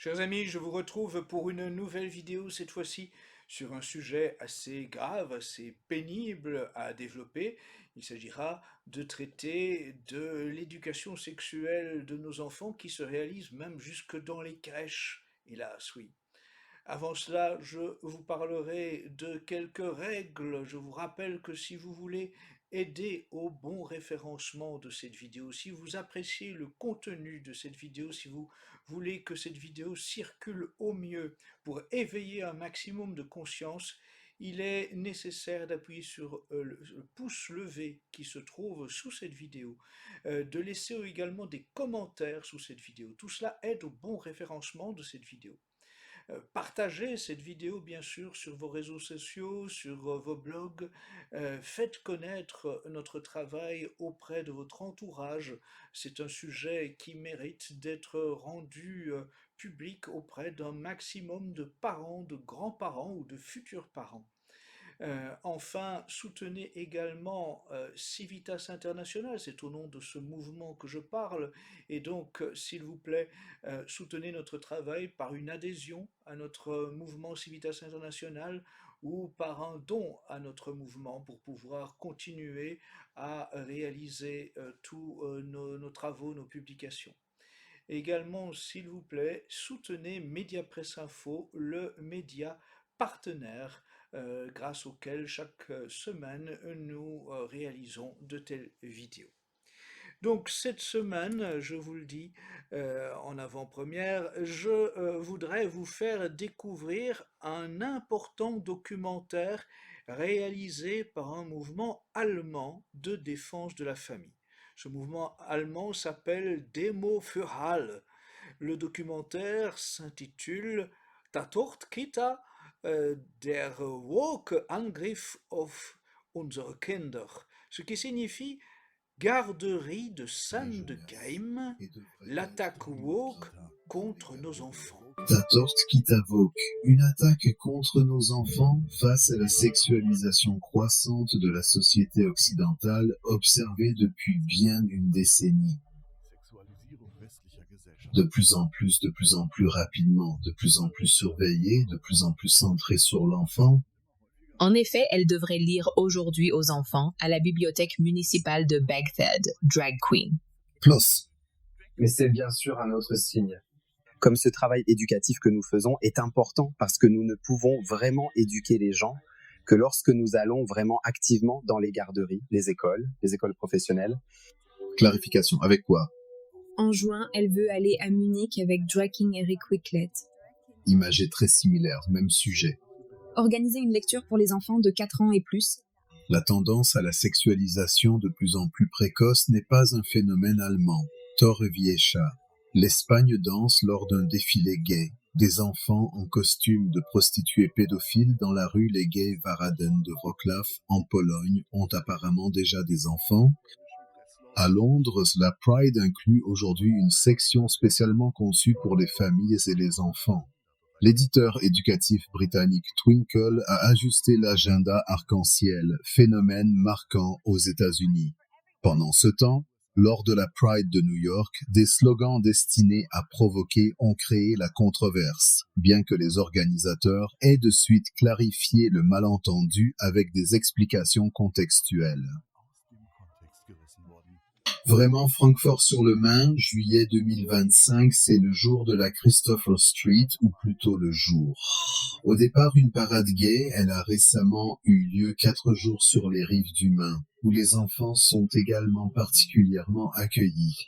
Chers amis, je vous retrouve pour une nouvelle vidéo, cette fois-ci sur un sujet assez grave, assez pénible à développer. Il s'agira de traiter de l'éducation sexuelle de nos enfants qui se réalise même jusque dans les crèches, hélas, oui. Avant cela, je vous parlerai de quelques règles. Je vous rappelle que si vous voulez aider au bon référencement de cette vidéo, si vous appréciez le contenu de cette vidéo, si vous voulez que cette vidéo circule au mieux pour éveiller un maximum de conscience, il est nécessaire d'appuyer sur le pouce levé qui se trouve sous cette vidéo, de laisser également des commentaires sous cette vidéo. Tout cela aide au bon référencement de cette vidéo. Partagez cette vidéo bien sûr sur vos réseaux sociaux, sur vos blogs. Faites connaître notre travail auprès de votre entourage. C'est un sujet qui mérite d'être rendu public auprès d'un maximum de parents, de grands-parents ou de futurs parents. Enfin, soutenez également Civitas International, c'est au nom de ce mouvement que je parle, et donc, s'il vous plaît, soutenez notre travail par une adhésion à notre mouvement Civitas International ou par un don à notre mouvement pour pouvoir continuer à réaliser tous nos travaux, nos publications. Également, s'il vous plaît, soutenez Mediapresse Info, le média partenaire grâce auquel chaque semaine nous réalisons de telles vidéos. Donc cette semaine, je vous le dis en avant-première, je voudrais vous faire découvrir un important documentaire réalisé par un mouvement allemand de défense de la famille. Ce mouvement allemand s'appelle Demo für Alle. Le documentaire s'intitule Tatort Kita, der woke Angriff auf unsere Kinder, ce qui signifie garderie de Sandekheim, l'attaque woke contre nos enfants. Tatort Kitavok, une attaque contre nos enfants face à la sexualisation croissante de la société occidentale observée depuis bien une décennie. De plus en plus rapidement, de plus en plus surveillée, de plus en plus centrée sur l'enfant. En effet, elle devrait lire aujourd'hui aux enfants à la bibliothèque municipale de Baghdad, Drag Queen. Plus. Mais c'est bien sûr un autre signe. Comme ce travail éducatif que nous faisons est important parce que nous ne pouvons vraiment éduquer les gens que lorsque nous allons vraiment activement dans les garderies, les écoles professionnelles. Clarification, avec quoi? En juin, elle veut aller à Munich avec Drag King Eric Wicklet. Imagé très similaire, même sujet. Organiser une lecture pour les enfants de 4 ans et plus. La tendance à la sexualisation de plus en plus précoce n'est pas un phénomène allemand. Torrevieja. L'Espagne danse lors d'un défilé gay. Des enfants en costume de prostituées pédophiles dans la rue Les Gays Waraden de Wrocław, en Pologne, ont apparemment déjà des enfants. À Londres, la Pride inclut aujourd'hui une section spécialement conçue pour les familles et les enfants. L'éditeur éducatif britannique Twinkle a ajusté l'agenda arc-en-ciel, phénomène marquant aux États-Unis. Pendant ce temps, lors de la Pride de New York, des slogans destinés à provoquer ont créé la controverse, bien que les organisateurs aient de suite clarifié le malentendu avec des explications contextuelles. Vraiment, Francfort-sur-le-Main, juillet 2025, c'est le jour de la Christopher Street, ou plutôt le jour. Au départ, une parade gay, elle a récemment eu lieu 4 jours sur les rives du Main, où les enfants sont également particulièrement accueillis.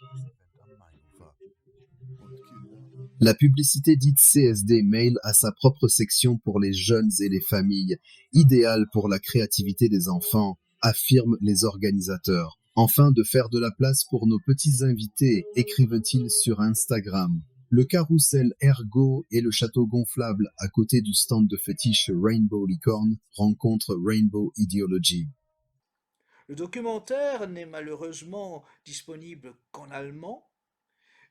La publicité dite CSD Mail a sa propre section pour les jeunes et les familles, idéale pour la créativité des enfants, affirment les organisateurs. Enfin, de faire de la place pour nos petits invités, écrivent-ils sur Instagram. Le carrousel Ergo et le château gonflable à côté du stand de fétiche Rainbow Licorne rencontrent Rainbow Ideology. Le documentaire n'est malheureusement disponible qu'en allemand,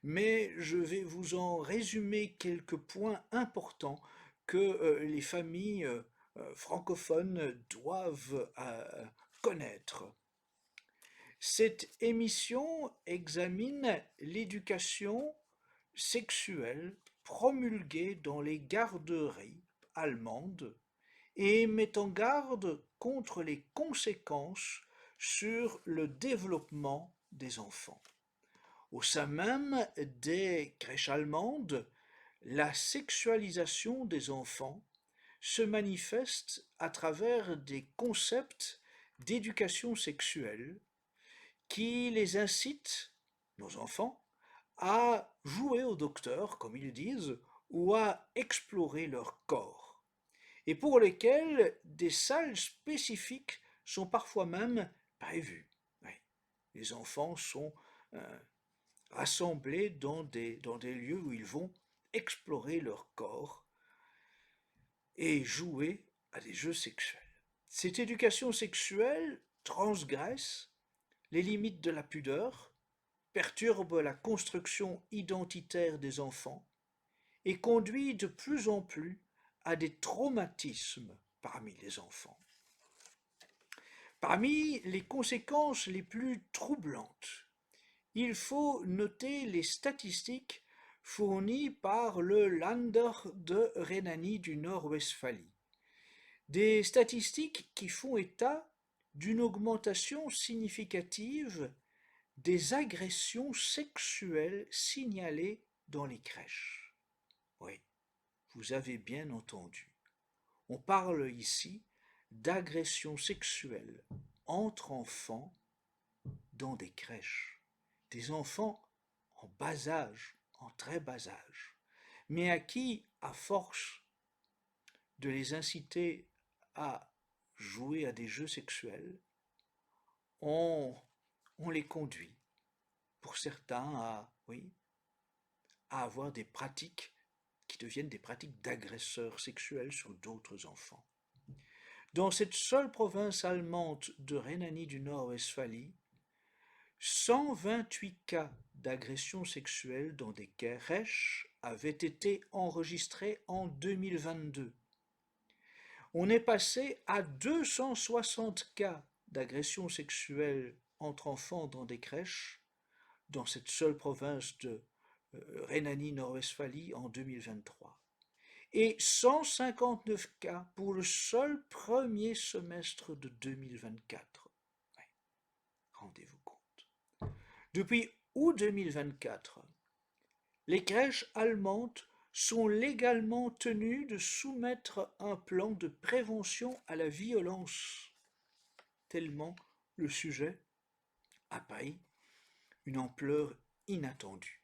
mais je vais vous en résumer quelques points importants que les familles francophones doivent connaître. Cette émission examine l'éducation sexuelle promulguée dans les garderies allemandes et met en garde contre les conséquences sur le développement des enfants. Au sein même des crèches allemandes, la sexualisation des enfants se manifeste à travers des concepts d'éducation sexuelle qui les incitent, nos enfants, à jouer au docteur, comme ils disent, ou à explorer leur corps, et pour lesquels des salles spécifiques sont parfois même prévues. Oui. Les enfants sont rassemblés dans des lieux où ils vont explorer leur corps et jouer à des jeux sexuels. Cette éducation sexuelle transgresse les limites de la pudeur, perturbe la construction identitaire des enfants et conduit de plus en plus à des traumatismes parmi les enfants. Parmi les conséquences les plus troublantes, il faut noter les statistiques fournies par le Länder de Rhénanie du Nord-Westphalie. Des statistiques qui font état d'une augmentation significative des agressions sexuelles signalées dans les crèches. Oui, vous avez bien entendu. On parle ici d'agressions sexuelles entre enfants dans des crèches. Des enfants en bas âge, en très bas âge, mais à qui, à force de les inciter à jouer à des jeux sexuels, on les conduit, pour certains, à avoir des pratiques qui deviennent des pratiques d'agresseurs sexuels sur d'autres enfants. Dans cette seule province allemande de Rhénanie du Nord-Westphalie, 128 cas d'agressions sexuelles dans des crèches avaient été enregistrés en 2022. On est passé à 260 cas d'agressions sexuelles entre enfants dans des crèches dans cette seule province de Rhénanie-Nord-Westphalie en 2023. Et 159 cas pour le seul premier semestre de 2024. Ouais, rendez-vous compte. Depuis août 2024, les crèches allemandes sont légalement tenues de soumettre un plan de prévention à la violence, tellement le sujet a pris une ampleur inattendue.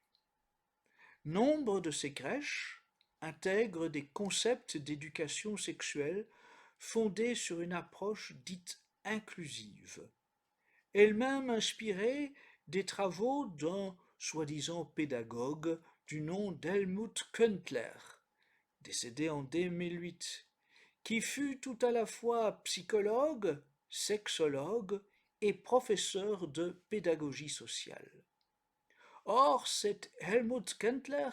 Nombre de ces crèches intègrent des concepts d'éducation sexuelle fondés sur une approche dite inclusive, elle-même inspirée des travaux d'un soi-disant pédagogue du nom d'Helmut Kundler, décédé en 2008, qui fut tout à la fois psychologue, sexologue et professeur de pédagogie sociale. Or, cet Helmut Kundler,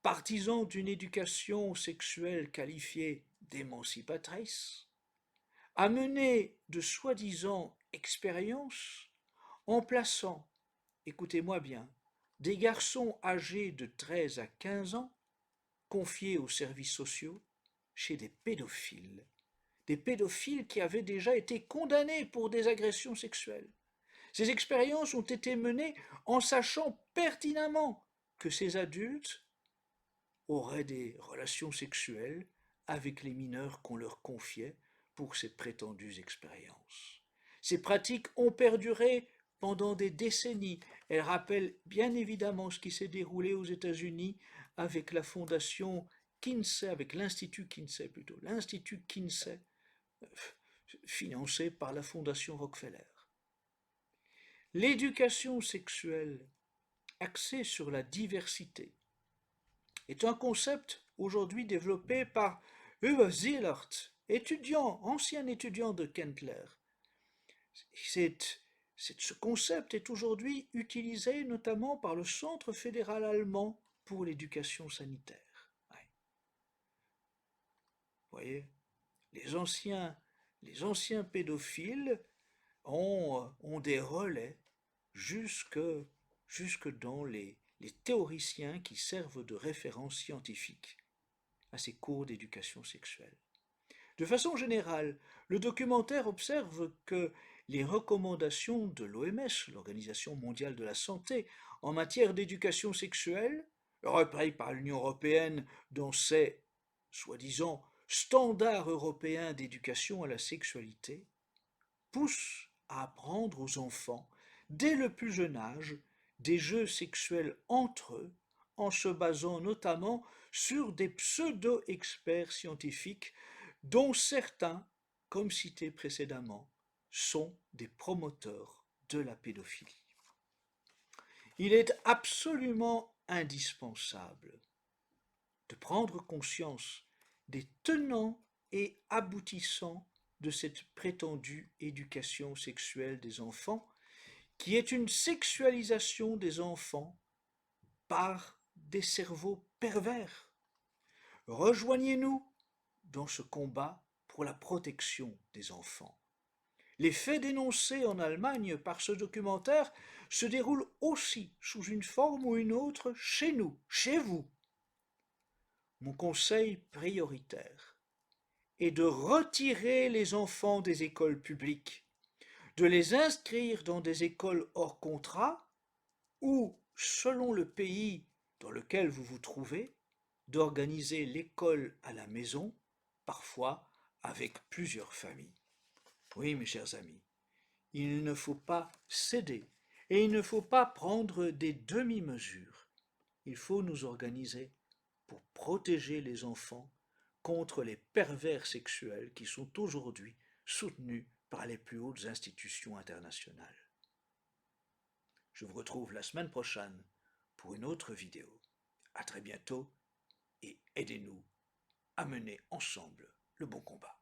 partisan d'une éducation sexuelle qualifiée d'émancipatrice, a mené de soi-disant expériences en plaçant, écoutez-moi bien, des garçons âgés de 13 à 15 ans, confiés aux services sociaux, chez des pédophiles qui avaient déjà été condamnés pour des agressions sexuelles. Ces expériences ont été menées en sachant pertinemment que ces adultes auraient des relations sexuelles avec les mineurs qu'on leur confiait pour ces prétendues expériences. Ces pratiques ont perduré pendant des décennies. Elles rappellent bien évidemment ce qui s'est déroulé aux États-Unis avec la fondation Kinsey, avec l'Institut Kinsey, financé par la fondation Rockefeller. L'éducation sexuelle axée sur la diversité est un concept aujourd'hui développé par Uwe Zielert, ancien étudiant de Kentler. Ce concept est aujourd'hui utilisé notamment par le Centre fédéral allemand pour l'éducation sanitaire. Ouais. Vous voyez, les anciens pédophiles ont des relais jusque dans les les théoriciens qui servent de référence scientifique à ces cours d'éducation sexuelle. De façon générale, le documentaire observe que les recommandations de l'OMS, l'Organisation mondiale de la santé, en matière d'éducation sexuelle, reprises par l'Union européenne dans ses, soi-disant, standards européens d'éducation à la sexualité, poussent à apprendre aux enfants, dès le plus jeune âge, des jeux sexuels entre eux, en se basant notamment sur des pseudo-experts scientifiques dont certains, comme cité précédemment, sont des promoteurs de la pédophilie. Il est absolument indispensable de prendre conscience des tenants et aboutissants de cette prétendue éducation sexuelle des enfants, qui est une sexualisation des enfants par des cerveaux pervers. Rejoignez-nous dans ce combat pour la protection des enfants. Les faits dénoncés en Allemagne par ce documentaire se déroulent aussi sous une forme ou une autre chez nous, chez vous. Mon conseil prioritaire est de retirer les enfants des écoles publiques, de les inscrire dans des écoles hors contrat ou, selon le pays dans lequel vous vous trouvez, d'organiser l'école à la maison, parfois avec plusieurs familles. Oui, mes chers amis, il ne faut pas céder et il ne faut pas prendre des demi-mesures. Il faut nous organiser pour protéger les enfants contre les pervers sexuels qui sont aujourd'hui soutenus par les plus hautes institutions internationales. Je vous retrouve la semaine prochaine pour une autre vidéo. À très bientôt et aidez-nous à mener ensemble le bon combat.